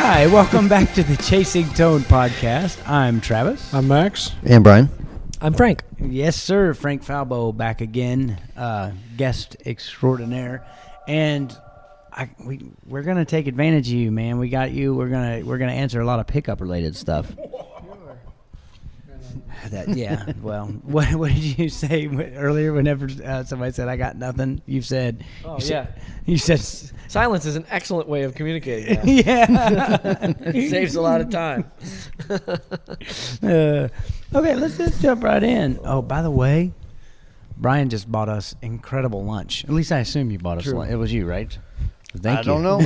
Hi, welcome back to the Chasing Tone podcast. I'm Travis. I'm Max. And Brian. I'm Frank. Yes, sir. Frank Falbo back again, guest extraordinaire, and we're gonna take advantage of you, man. We got you. We're gonna answer a lot of pickup related stuff. Yeah. Well, what did you say earlier? Whenever somebody said I got nothing, you said. Oh, You said silence is an excellent way of communicating now. Yeah. It saves a lot of time. Okay, let's just jump right in. Oh, by the way, Brian just bought us incredible lunch. At least I assume you bought us lunch. It was you, right? Thank you. I don't know.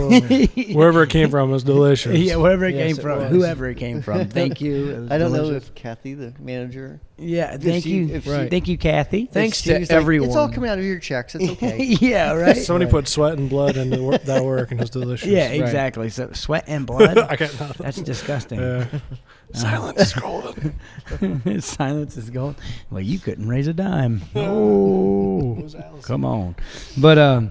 Wherever it came from was delicious. Yeah, wherever it came Yes, it from, was. whoever it came from. Thank you. It was I don't know delicious. if Kathy, the manager. Yeah, thank you. Right. Thank you, Kathy. Thanks She's to everyone. It's all coming out of your checks. It's okay. Yeah, right. Somebody put sweat and blood into that work, and it was delicious. Yeah, exactly. So sweat and blood. I got nothing. That's disgusting. Silence is golden. Silence is gold. Well, you couldn't raise a dime. Oh, come on. But all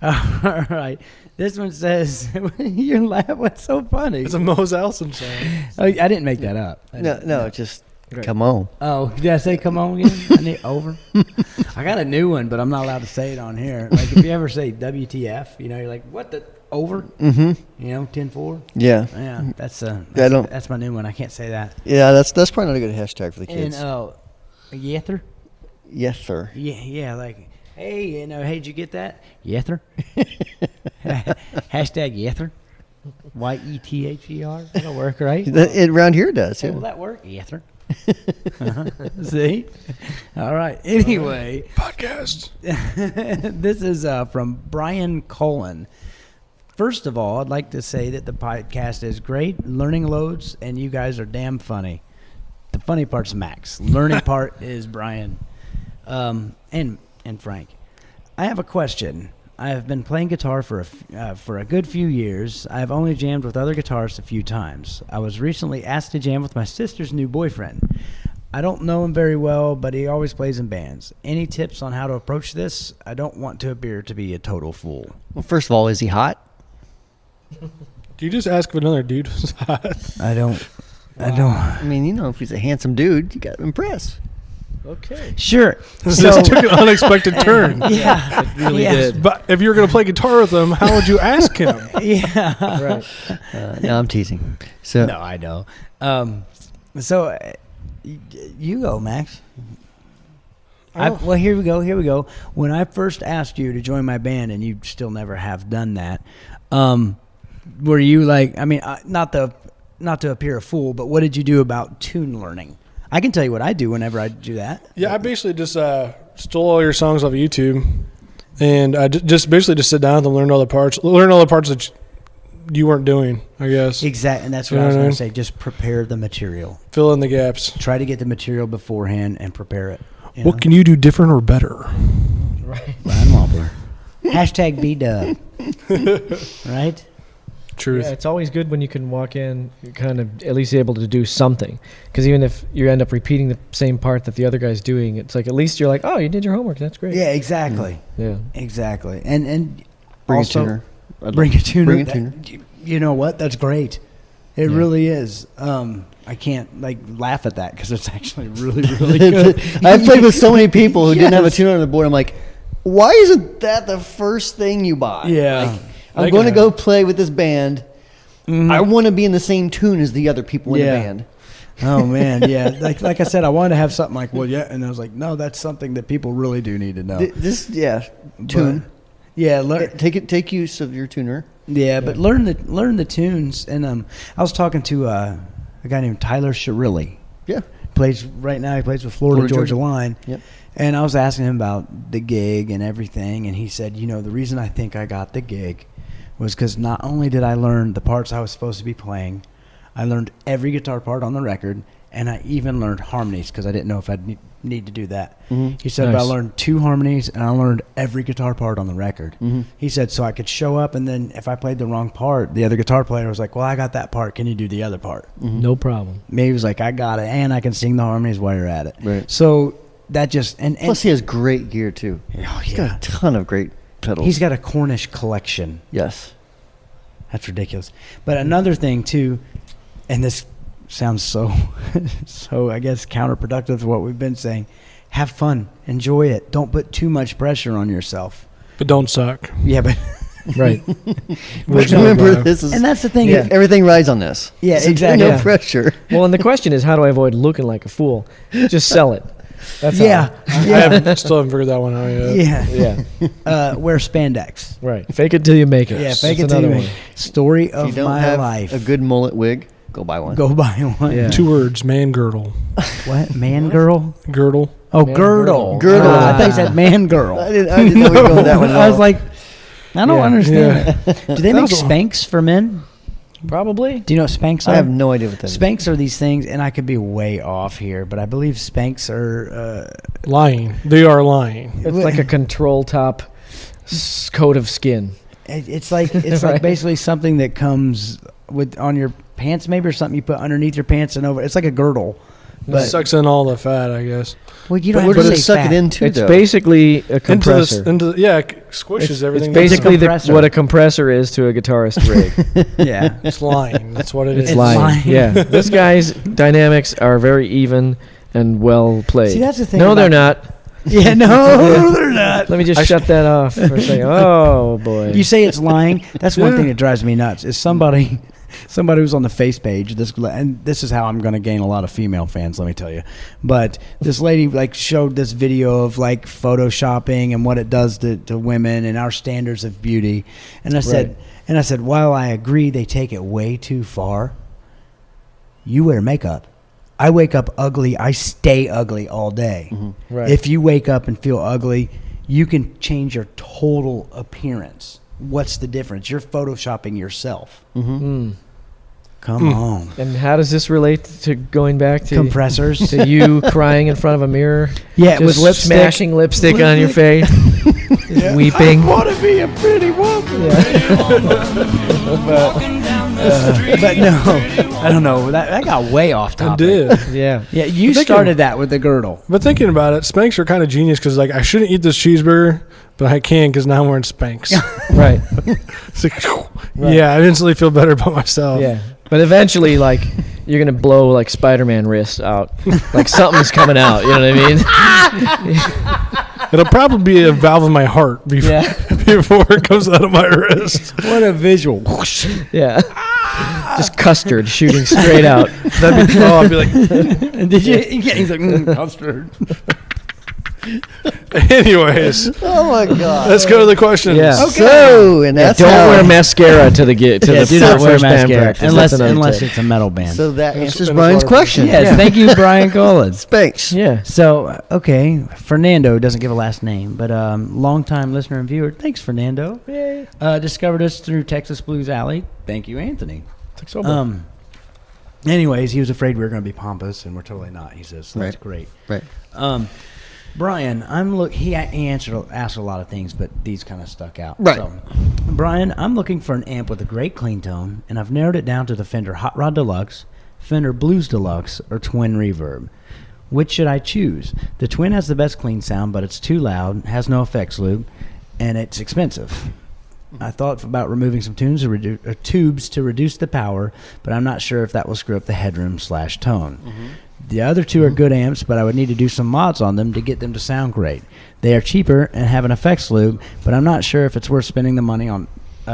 right. This one says, "Your laugh was so funny." It's a Mose Allison song. Oh, I didn't make that up. No, just come on. Oh, did I say come on again? I need over. I got a new one, but I'm not allowed to say it on here. Like if you ever say WTF, you're like, what the over? Mm-hmm. 10-4. Yeah. Yeah, that's my new one. I can't say that. Yeah, that's probably not a good hashtag for the kids. And yether? Yes, sir. Yeah, like, hey, hey, did you get that? Yether? Hashtag yether? YETHER? That'll work, right? Around here it does, Hey, yeah. will that work? Yether. See? All right. Anyway. Podcast. This is from Brian Cullen. First of all, I'd like to say that the podcast is great, learning loads, and you guys are damn funny. The funny part's Max. Learning part is Brian and Frank. I have a question. I have been playing guitar for a good few years. I have only jammed with other guitarists a few times. I was recently asked to jam with my sister's new boyfriend. I don't know him very well, but he always plays in bands. Any tips on how to approach this? I don't want to appear to be a total fool. Well, first of all, is he hot? Do you just ask if another dude was hot? I don't. I mean, if he's a handsome dude, you got to impress. Okay. Sure. This took an unexpected turn. Yeah. It really did. But if you were going to play guitar with him, how would you ask him? Yeah. Right. No, I'm teasing. So No, I know. You go, Max. Well, here we go. When I first asked you to join my band, and you still never have done that, were you like? I mean, not to appear a fool, but what did you do about tune learning? I can tell you what I do whenever I do that. Yeah, I basically just stole all your songs off of YouTube, and I just basically just sit down with them, learn all the parts that you weren't doing, I guess. Exactly, and that's what I was going to say. Just prepare the material. Fill in the gaps. Try to get the material beforehand and prepare it. What can you do different or better? Right. Brian Wampler. Hashtag B-Dub. Right? Truth. Yeah, it's always good when you can walk in, you're kind of at least able to do something. Because even if you end up repeating the same part that the other guy's doing, it's like at least you're like, oh, you did your homework. That's great. Yeah, exactly. Yeah. Exactly. And bring also, a tuner. Bring a tuner. Bring a tuner. You know what? That's great. It really is. I can't laugh at that because it's actually really, really good. I've played with so many people who didn't have a Yes. tuner on the board. I'm like, why isn't that the first thing you buy? Yeah. I'm going to go play with this band. Mm-hmm. I want to be in the same tune as the other people in the band. Oh man, yeah. Like I said, I wanted to have something like, well, yeah, and I was like, no, that's something that people really do need to know. Tune. Yeah, Take use of your tuner. Yeah, but learn the tunes. And I was talking to a guy named Tyler Shirilli. Yeah. He plays with Florida Georgia Line. Yep. And I was asking him about the gig and everything, and he said, the reason I think I got the gig was because not only did I learn the parts I was supposed to be playing, I learned every guitar part on the record, and I even learned harmonies because I didn't know if I'd need to do that. Mm-hmm. He said, Nice. but I learned 2 harmonies, and I learned every guitar part on the record. Mm-hmm. He said, so I could show up, and then if I played the wrong part, the other guitar player was like, well, I got that part. Can you do the other part? Mm-hmm. No problem. Maybe he was like, I got it, and I can sing the harmonies while you're at it. Right. So that just... and Plus, he has great gear, too. Oh, He's got a ton of great pedals. He's got a Cornish collection. Yes. That's ridiculous. But another thing too, and this sounds so I guess counterproductive to what we've been saying. Have fun, enjoy it. Don't put too much pressure on yourself. But don't suck. Yeah, but Right. But remember, this is and that's the thing. yeah, everything rides on this. Yeah, So exactly. No Yeah. pressure. Well, and the question is, how do I avoid looking like a fool? Just sell it. That's Yeah, Still haven't figured that one out yet. yeah. Yeah. Wear spandex. Right. Fake it till you make it. Yeah, fake That's it till you another make one. it. Story If you of don't my have life. a good mullet wig, go buy one. Go buy one. Yeah. 2 words, man girdle. What? Man girl? Girdle. Oh, Man girdle. girdle. I thought you said man girl. I didn't know we were going that one. I was like, I don't Yeah. understand it. Do they That make was a- Spanx for men? Probably. Do you know what Spanx are? I have no idea what that is. Spanx are these things, and I could be way off here, but I believe Spanx are. Lying. They are lying. It's like a control top coat of skin. It's like like Right. basically something that comes with on your pants, maybe, or something you put underneath your pants and over. It's like a girdle. It But sucks in all the fat, I guess. well, you But don't where have does to it say suck fat. it into, It's though? basically a compressor. Squishes It's everything. basically compressor. what a compressor is to a guitarist rig. Yeah. It's lying. That's what it It's is. lying. lying. Yeah. This guy's dynamics are very even and well played. See, that's the thing No, about- they're not. Yeah, no, they're not. Let me just shut that off for a second. Oh, boy. You say it's lying. That's one Yeah. thing that drives me nuts. Is somebody who's on the face page. And this is how I'm going to gain a lot of female fans. Let me tell you. But this lady showed this video of photoshopping and what it does to women and our standards of beauty. And I said, while I agree they take it way too far, you wear makeup. I wake up ugly. I stay ugly all day. Mm-hmm. Right. If you wake up and feel ugly, you can change your total appearance. What's the difference? You're photoshopping yourself. Mm-hmm. Come on. And how does this relate to going back to Compressors. to you crying in front of a mirror? Yeah, Just with lipstick. smashing lipstick on your face, weeping. I want to be a pretty woman. But no, I don't know. That got way off I topic. did. Yeah. Yeah, you Thinking- started that with the girdle. But thinking about it, Spanx are kind of genius because I shouldn't eat this cheeseburger, but I can because now I'm wearing Spanx. Right. It's like, yeah, I instantly feel better about myself. Yeah. But eventually, you're going to blow, Spider-Man wrist out. Something's coming out. You know what I mean? It'll probably be a valve in my heart before, Yeah. before it comes out of my wrist. What a visual. Yeah. Just custard shooting straight out. I'd be like, Did you? Yeah, he's like, custard. anyways, Oh my God. let's go to the questions. Yeah. Okay. So, and that's Don't how. wear mascara to the Yeah, the do not wear first band mascara practice. unless That's another tip. it's a metal band. So that That's- answers that's Brian's our- question. Yes, thank you, Brian Collins. Space. Yeah. So, okay, Fernando doesn't give a last name, but longtime listener and viewer. Thanks, Fernando. Yay. Discovered us through Texas Blues Alley. Thank you, Anthony. Took so Anyways, he was afraid we were going to be pompous, and we're totally not. He says, so that's Right. great. Right. Brian, he asked a lot of things, but these kind of stuck out. Right. So, Brian, I'm looking for an amp with a great clean tone, and I've narrowed it down to the Fender Hot Rod Deluxe, Fender Blues Deluxe, or Twin Reverb. Which should I choose? The Twin has the best clean sound, but it's too loud, has no effects loop, and it's expensive. I thought about removing some tubes to reduce the power, but I'm not sure if that will screw up the headroom/tone. The other two are good amps, but I would need to do some mods on them to get them to sound great. They are cheaper and have an effects loop, but I'm not sure if it's worth spending the money on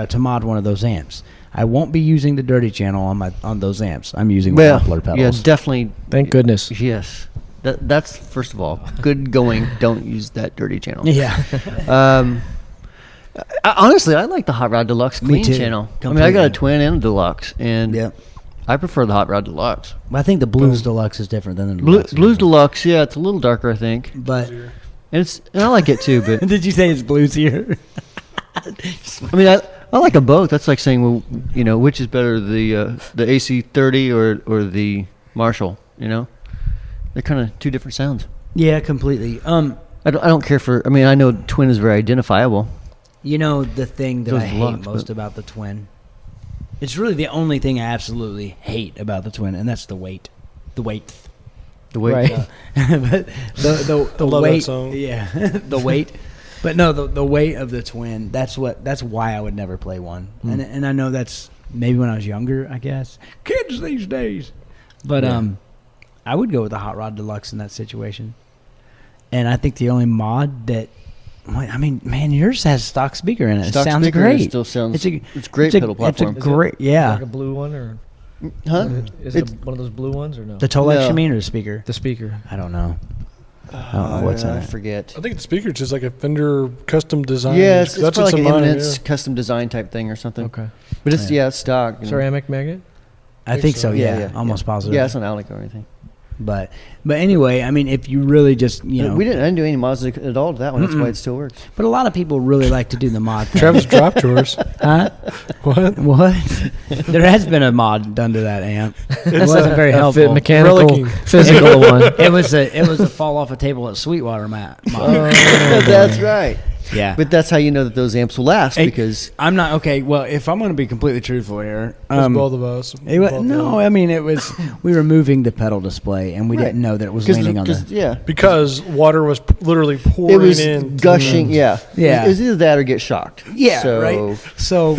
to mod one of those amps. I won't be using the dirty channel on those amps. I'm using Wampler pedals. Yeah, definitely. Thank goodness. Yes. That's first of all good going. Don't use that dirty channel. Yeah. Honestly, I like the Hot Rod Deluxe Me clean too. channel. I Completely. got a Twin and a Deluxe, and Yep. I prefer the Hot Rod Deluxe. Well, I think the Blues Deluxe is different than the Blues Deluxe. Deluxe, yeah, it's a little darker, I think, But and I like it too. But did you say it's blues here? I mean, I like them both. That's like saying, well, which is better, the AC30 or the Marshall? They're kind of two different sounds. Yeah, completely. I don't care for. I mean, I know Twin is very identifiable. The thing that Those I hate Deluxe, most but- about the Twin, it's really the only thing I absolutely hate about the Twin, and that's the weight. The weight. The way Right. But the I love that weight. song. Yeah, the weight. But no, the weight of the twin. That's why I would never play one. And I know that's maybe when I was younger. I guess kids these days. But I would go with the Hot Rod Deluxe in that situation. And I think the only mod that, I mean, man, yours has stock speaker in it. Stock it sounds speaker, great. It still sounds. It's It's great pedal platform. It's a great, yeah. Like a blue one or Huh? is it one of those blue ones or no? The Tolex, No. you mean, or the speaker? The speaker. I don't know. I don't know what's in I it. forget. I think the speaker's just like a Fender custom design. Yeah, it's probably like an mine, Eminence custom design type thing or something. Okay. But it's it's stock. you know. Ceramic magnet. I think so, Yeah, yeah. yeah, Almost positive. Yeah, it's not Alec or anything. But anyway, I mean, if you really just, you know. I didn't do any mods at all to that one. That's why it still works. But a lot of people really like to do the mod thing. Travis dropped yours. Huh? What? What? There has been a mod done to that amp. It wasn't very A helpful. mechanical, Relicking. physical one. It was a fall off a table at Sweetwater mod. That's right. Yeah. But that's how you know that those amps will last Hey, because I'm not okay. Well, if I'm going to be completely truthful here, It was both of us. no, I mean it was we were moving the pedal display and we Right. didn't know that it was leaning on the. yeah, Because water was literally pouring it was in. gushing. Yeah, Yeah. It was either that or get shocked. Yeah, So- right. So,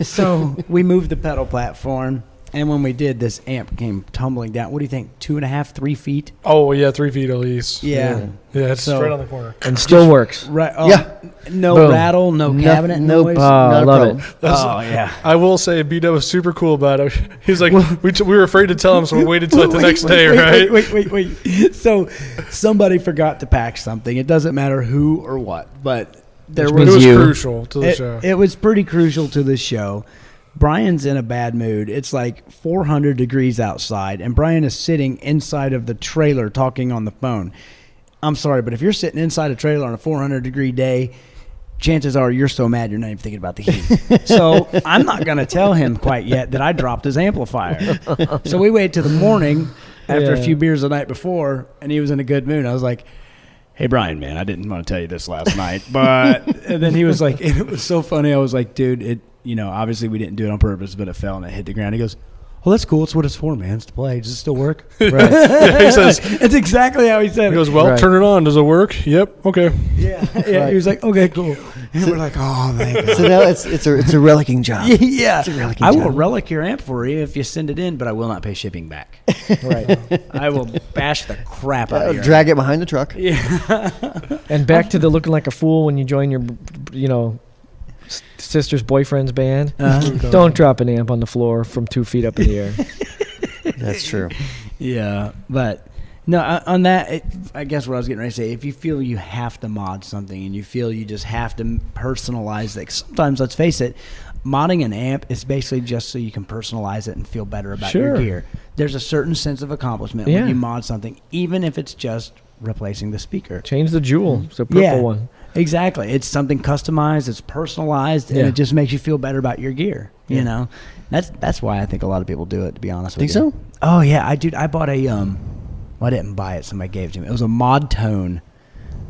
so we moved the pedal platform, and when we did, this amp came tumbling down. What do you think? 2.5, 3 feet? Oh, yeah, 3 feet at least. Yeah. Yeah, it's So- straight on the corner. And still works. Right. Oh, Yeah. No Boom. rattle, no cabinet no, noise. not a love problem. Oh yeah. I will say, B-Dub was super cool about it. He's like, we were afraid to tell him, so we waited till like the next day, right? Wait. So somebody forgot to pack something. It doesn't matter who or what, but there It was was you. crucial to the show. It was pretty crucial to the show. Brian's in a bad mood. It's like 400 degrees outside, and Brian is sitting inside of the trailer talking on the phone. I'm sorry, but if you're sitting inside a trailer on a 400-degree day, chances are you're so mad you're not even thinking about the heat. So I'm not going to tell him quite yet that I dropped his amplifier. So we waited till the morning after a Yeah. few beers the night before, and he was in a good mood. I was like, hey, Brian, man, I didn't want to tell you this last night. But and then he was like, it was so funny. I was like, dude, obviously we didn't do it on purpose, but it fell and it hit the ground. He goes, well, that's cool. It's what it's for, man. It's to play. Does it still work? Right. Yeah, he says, It's exactly how he said he it. goes, well, Right. turn it on. Does it work? Yep. Okay. Yeah. He was like, okay, cool. And we're like, oh, thank God. So now it's a relicking job. Yeah. It's a relicking I will job. relic your amp for you if you send it in, but I will not pay shipping back. Right. I will bash the crap out of your Drag it behind the truck. Yeah. And back to the looking like a fool when you join your, sister's boyfriend's band. Don't drop an amp on the floor from 2 feet up in the air. That's true. Yeah, but no, on that, I guess what I was getting ready to say, if you feel you have to mod something and you feel you just have to personalize it, sometimes, let's face it, modding an amp is basically just so you can personalize it and feel better about your Sure. gear. There's a certain sense of accomplishment Yeah. when you mod something, even if it's just replacing the speaker. Change the jewel. It's a purple Yeah. one. Exactly. It's something customized, it's personalized, and Yeah. it just makes you feel better about your gear. Yeah. You know? That's why I think a lot of people do it, to be honest Think with you. so? Oh yeah, I bought a well, I didn't buy it, somebody gave it to me. It was a mod tone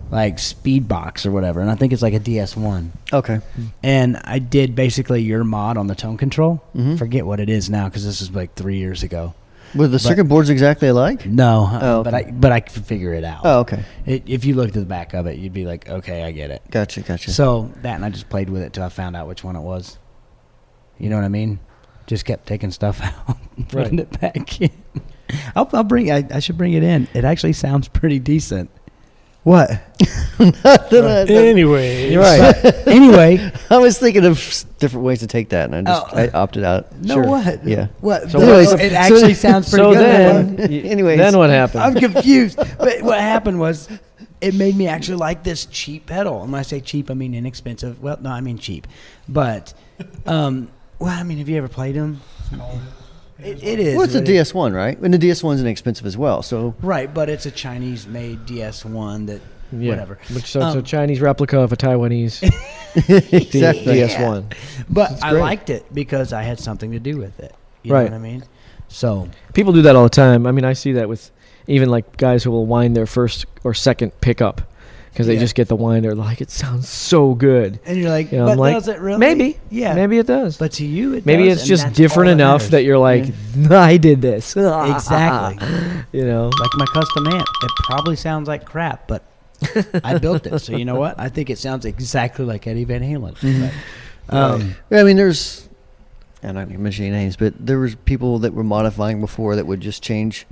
like speed box or whatever, and I think it's like a DS1. Okay. And I did basically your mod on the tone control. Mhm. Forget what it is now because this is like 3 years ago. Were the circuit boards exactly alike? No, Oh, but okay. I could figure it out. Oh, okay. If you looked at the back of it, you'd be like, okay, I get it. Gotcha. So that, and I just played with it till I found out which one it was. You know what I mean? Just kept taking stuff out, and putting it back in. I'll bring. I should bring it in. It actually sounds pretty decent. What? Anyway. You're right. Anyway, I was thinking of different ways to take that, and I opted out. no, Sure. what? Yeah. What? So No, what- it so- actually sounds pretty So good. then, Anyways. then what happened? I'm confused. But what happened was, it made me actually like this cheap pedal. And when I say cheap, I mean inexpensive. Well, no, I mean cheap. But, well, I mean, have you ever played them? It is. Well, it's a but it- DS1, right? And the DS1's inexpensive as well. So Right, but it's a Chinese-made DS1 that, Yeah. whatever. So it's a Chinese replica of a Taiwanese exactly. DS1. But That's I great. liked it because I had something to do with it. You Right. know what I mean? So, People do that all the time. I mean, I see that with even like guys who will wind their first or second pickup because they Yeah. just get the winder. Like, it sounds so good. and you're like, You know, but I'm like, does it really? maybe. Yeah. Maybe it does. But to you, it Maybe does, it's and just that's different all that enough matters. that you're like, I did this. Exactly. You know? Like my custom amp. It probably sounds like crap, but I built it. So you know what? I think it sounds exactly like Eddie Van Halen. Mhm. But, Yeah, I mean, there's, I'm not going to mention any names, but there was people that were modifying before that would just change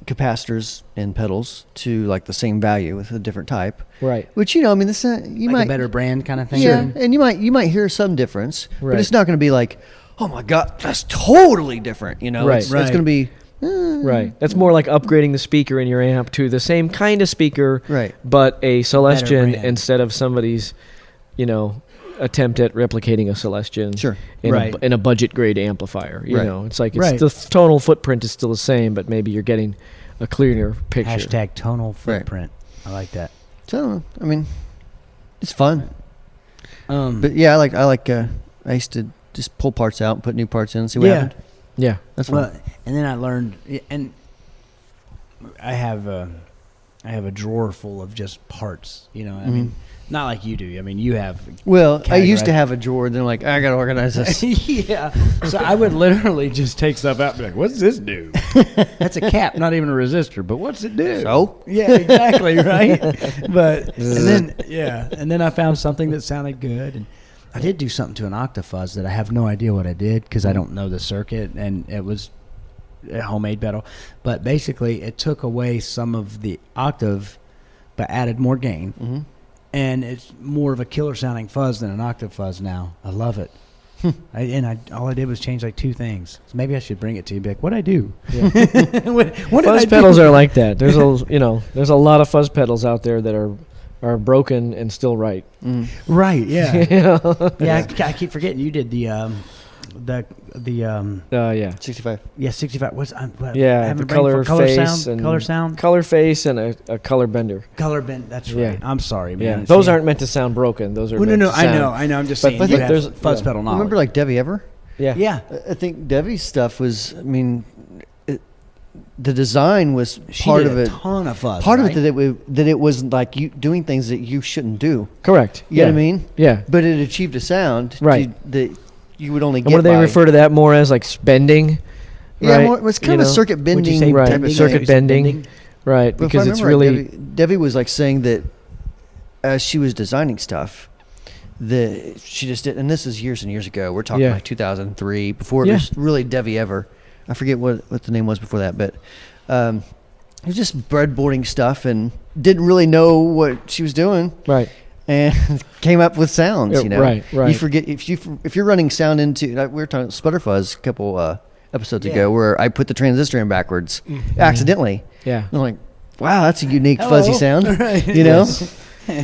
capacitors and pedals to like the same value with a different type. Right. Which, you know, I mean, this you like might a better brand kind of thing. yeah, and you might hear some difference, Right. but it's not going to be like, oh my god, that's totally different. You know, Right. it's Right. going to be Right. That's more like upgrading the speaker in your amp to the same kind of speaker, right. but a Celestion brand. instead of somebody's, attempt at replicating a Celestion. Sure. Right. In a budget grade amplifier. You Right. know, it's like Right. the tonal footprint is still the same, but maybe you're getting a clearer picture. Hashtag tonal footprint. I like that. So I mean, it's fun. But But yeah, I used to just pull parts out and put new parts in and see what Yeah. happened. Yeah. That's fun. well, and then I learned, and I have a drawer full of just parts. You know, I mean, not like you do. I mean, you have. Well, I used to categorized- have a drawer. Then I'm like, I got to organize this. Yeah. So I would literally just take stuff out and be like, what's this do? That's a cap, not even a resistor, but what's it do? So? Yeah, exactly, right? But, and then I found something that sounded good. And I did do something to an Octafuzz that I have no idea what I did because I don't know the circuit, and it was a homemade pedal. But basically, it took away some of the octave, but added more gain. Mm-hmm. And it's more of a killer sounding fuzz than an octave fuzz now. I love it. All I did was change like two things. So maybe I should bring it to you. Be like, what'd I do? Yeah. what did I Fuzz do? pedals are like that. There's a lot of fuzz pedals out there that are broken and still right. Mm. Right. Yeah. Yeah. Yeah. I keep forgetting you did the Yeah. 65. 65. What's what, Yeah, having the a brain for color face sound, and color sound, color face and a color bender. color bend. That's Yeah. right. I'm sorry, Yeah, man. those See, aren't meant to sound broken. Those are Well, no, meant no. to I sound- know. I'm just But saying. I You think have there's- fuzz yeah. pedal knowledge. Remember like Debbie Ever? Yeah, Yeah. I think Debbie's stuff was, I mean, the design was She part did of a it. ton of fuzz. Part right? of it that it was like you doing things that you shouldn't do. correct. You know what I mean? Yeah. But it achieved a sound Right. that you would only And get what do they by. refer to that more as, like bending? Yeah, right? more, it was kind You of a know? circuit Would you bending. say Right. bending? Circuit You said bending. Right, But if I because it's remember right, really Debbie was like saying that as she was designing stuff, that she just did, and this is years and years ago. We're talking Yeah. like 2003, before it Yeah. was really Debbie Ever. I forget what the name was before that, but it was just breadboarding stuff and didn't really know what she was doing, right. and came up with sounds. Yeah, You know, right, right. You forget if you're running sound into, like we were talking Sputterfuzz a couple episodes Yeah. ago, where I put the transistor in backwards accidentally. Yeah. I'm like, wow, that's a unique Hello. fuzzy sound. Right. You know,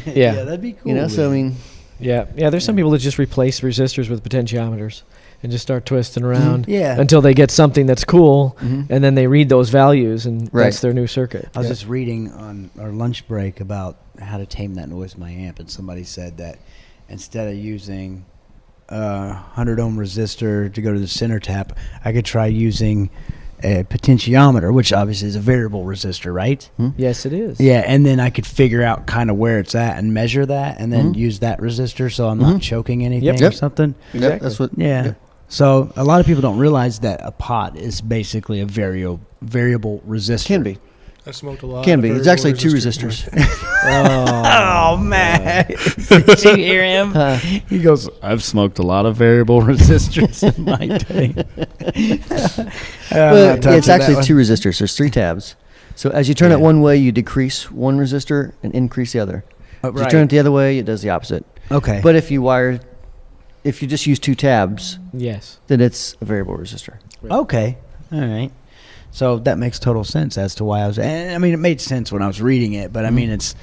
Yeah, that'd be cool. you know. So I man. mean, Yeah. Yeah. There's some people that just replace resistors with potentiometers and just start twisting around Yeah. until they get something that's cool, Mhm. and then they read those values, and Right. that's their new circuit. I was Yeah. just reading on our lunch break about how to tame that noise in my amp, and somebody said that instead of using a 100 ohm resistor to go to the center tap, I could try using a potentiometer, which obviously is a variable resistor, right? Yes, it is. Yeah, and then I could figure out kind of where it's at and measure that, and then Mhm. use that resistor so I'm not Mhm. choking anything or Yep. something. yep, that's what. Yeah. yep. So a lot of people don't realize that a pot is basically a variable resistor. Can be, I smoked a lot. can of be. It's variable actually two resistors. resistors. Oh man! Did you hear him? He goes, "I've smoked a lot of variable resistors in my day." Well, it's actually two resistors. There's three tabs. So as you turn it one way, you decrease one resistor and increase the other. If you turn it the other way, it does the opposite. Okay, But if you just use two tabs, Yes. then it's a variable resistor. okay, all right. So that makes total sense as to why I was. And I mean, it made sense when I was reading it, but I mean, it's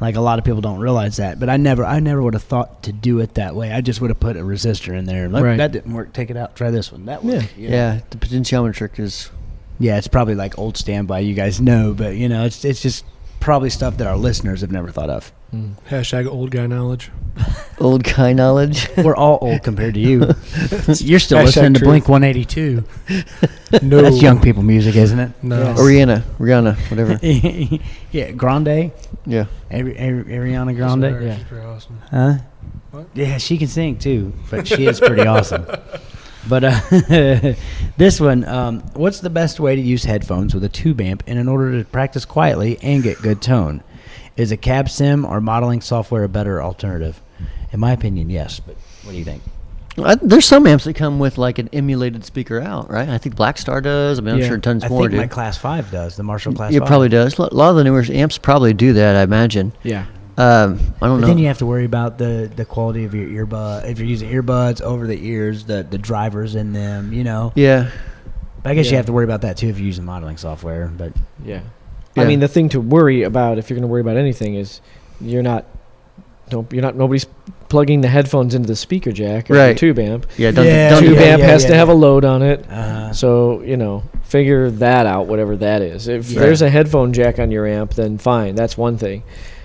like a lot of people don't realize that. But I never would have thought to do it that way. I just would have put a resistor in there. Like, Right. that didn't work. Take it out. Try this one. That worked. Yeah. you know? Yeah, the potentiometer trick is Yeah, it's probably like old standby. You guys know, but you know, it's just probably stuff that our listeners have never thought of. Hashtag old guy knowledge. old guy knowledge. We're all old compared to you. You're still Hashtag listening to truth. Blink 182. No. That's young people music, isn't it? No. Yes. Rihanna, whatever. Yeah, Grande. Yeah. Ariana She's Grande. very- Yeah. she's very awesome. Huh? What? Yeah, she can sing too, but she is pretty awesome. But this one, what's the best way to use headphones with a tube amp in order to practice quietly and get good tone? Is a cab sim or modeling software a better alternative? In my opinion, yes. But what do you think? There's some amps that come with like an emulated speaker out, right? I think Black Star does. I mean, I'm Yeah. sure tons I more think do. my Class 5 does. The Marshall Class It 5. probably does. A lot of the newer amps probably do that, I imagine. Yeah. I don't But know. then you have to worry about the quality of your earbud. If you're using earbuds over the ears, the drivers in them, you know. Yeah. But I guess you Yeah. have to worry about that too if you're using modeling software. But Yeah. Yeah. I mean, the thing to worry about if you're going to worry about anything is nobody's plugging the headphones into the speaker jack or the Right. tube amp. Yeah. Don't, Yeah, don't Tube yeah, amp has to have yeah. a load on it. uh, So, figure that out, whatever that is. If Yeah. there's a headphone jack on your amp, then fine. That's one thing.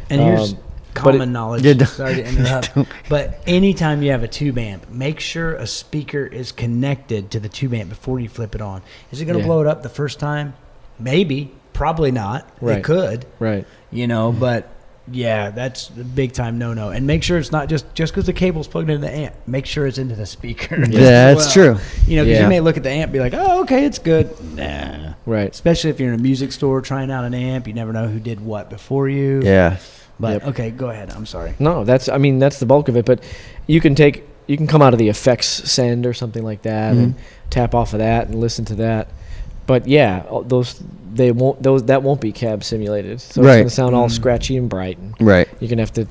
and here's but common knowledge. Yeah, don't- Sorry to interrupt. But anytime you have a tube amp, make sure a speaker is connected to the tube amp before you flip it on. Is it going to Yeah. blow it up the first time? Maybe. Probably not. It Right. could. Right. But yeah, that's a big time no. And make sure it's not just because the cable's plugged into the amp. Make sure it's into the speaker. as Yeah, that's well. true. Because Yeah. you may look at the amp and be like, oh, okay, it's good. Nah. Right. Especially if you're in a music store trying out an amp. You never know who did what before you. Yeah. But, Yep. okay, go ahead. I'm sorry. No, that's the bulk of it. But you can come out of the effects send or something like that and tap off of that and listen to that. But yeah, that won't be cab simulated. So Right. it's gonna sound all scratchy and bright. And Right. you're gonna have to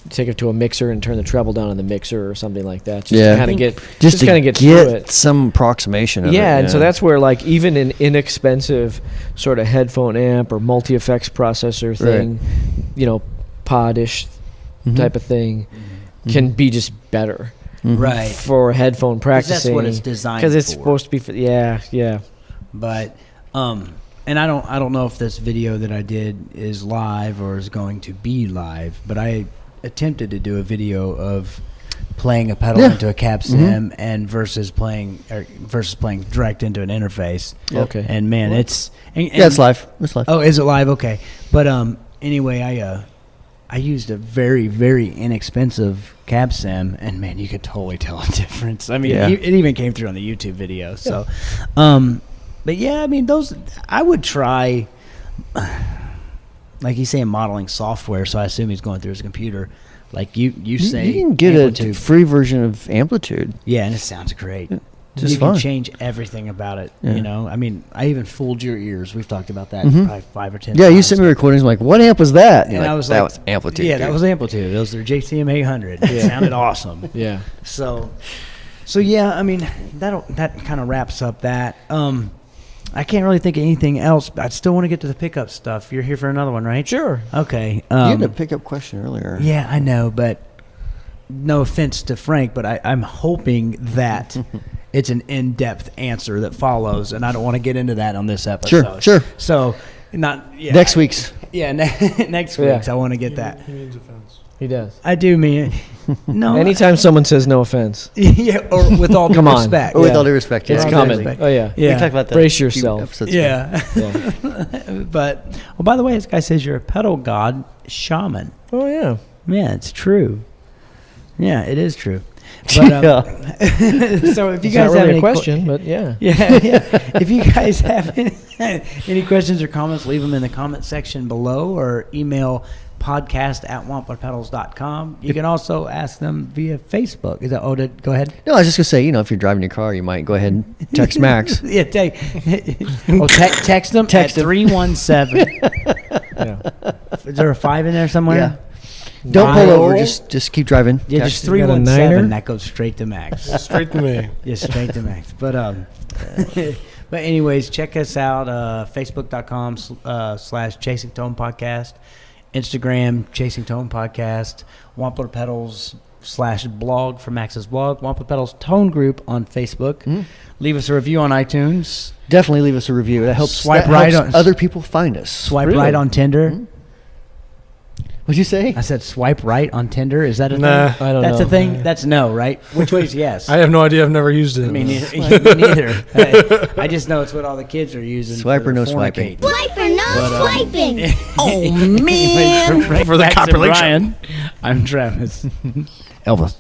take it to a mixer and turn the treble down on the mixer or something like that. Just Yeah. to kind of get Just to kind of get through it. some approximation of it. Yeah, and so that's where like even an inexpensive sort of headphone amp or multi effects processor thing, pod-ish type of thing, can be just better Right. for headphone 'Cause practicing. that's what it's designed Because it's for. supposed to be for yeah. But and I don't know if this video that I did is live or is going to be live, but I attempted to do a video of playing a pedal Yeah. into a cab sim and versus playing direct into an interface. Okay. And man, it's Yeah, it's live. It's live. Oh, is it live? Okay. But anyway, I used a very, very inexpensive cab sim, and man, you could totally tell a difference. I mean, Yeah. it even came through on the YouTube video. So, but yeah, I mean, those I would try. Like he's saying, modeling software, so I assume he's going through his computer. Like you say, You can get Amplitude. a free version of Amplitude. Yeah, and it sounds great. Just you fun. can change everything about it. Yeah. I mean, I even fooled your ears. We've talked about that Mhm. probably 5 or 10 Yeah, times. you sent me recordings. I'm like, what amp was that? And You're I was that like, was Amplitude. Yeah, that dude." was Amplitude. It was their JCM 800. It sounded awesome. Yeah. So yeah, I mean, that kind of wraps up that. I can't really think of anything else. But I still want to get to the pickup stuff. You're here for another one, right? Sure. Okay. You had a pickup question earlier. Yeah, I know, but no offense to Frank, but I'm hoping that it's an in-depth answer that follows, and I don't want to get into that on this episode. Sure. So, Next week's. Yeah, next week's. I want to get that. He means offense. He does. I do mean no. Anytime someone says no offense, yeah, or with all due Come on. respect. With Yeah. all due respect, it's all coming. respect. Oh yeah. Yeah. We talked about that Brace a few yourself. episodes ago. Yeah. Yeah. But by the way, this guy says you're a pedal god shaman. Oh yeah. Yeah, it's true. Yeah, it is true. But, so if you It's guys not have really any a question, but yeah. yeah. If you guys have any questions or comments, leave them in the comment section below or email podcast@wamplerpedals.com. You can also ask them via Facebook. Is that go ahead? No, I was just gonna say, if you're driving your car, you might go ahead and text Max. Yeah, text them Text at him. 317. Yeah. Is there a 5 in there somewhere? Yeah. Don't pull over. Nine. Just keep driving. Yeah, Text just him. got a 317. niner? That goes straight to Max. Straight to me. Yeah, straight to Max. But but anyways, check us out. Facebook.com / Chasing Tone Podcast. Instagram, Chasing Tone Podcast. Wampler Pedals / blog for Max's blog. Wampler Pedals Tone Group on Facebook. Leave us a review on iTunes. Definitely leave us a review. That helps. Swipe that right helps on- other people find us. Swipe Really? right on Tinder. What'd you say? I said swipe right on Tinder. Is that a Nah. thing? I don't That's know. a thing? That's no, right? Which way is yes? I have no idea. I've never used it. Me neither. Me neither. I just know it's what all the kids are using. Swipe for or no the swiping? fornicate. Swipe or no swiping? Oh man! For the Max and compilation. Brian, I'm Travis. Elvis.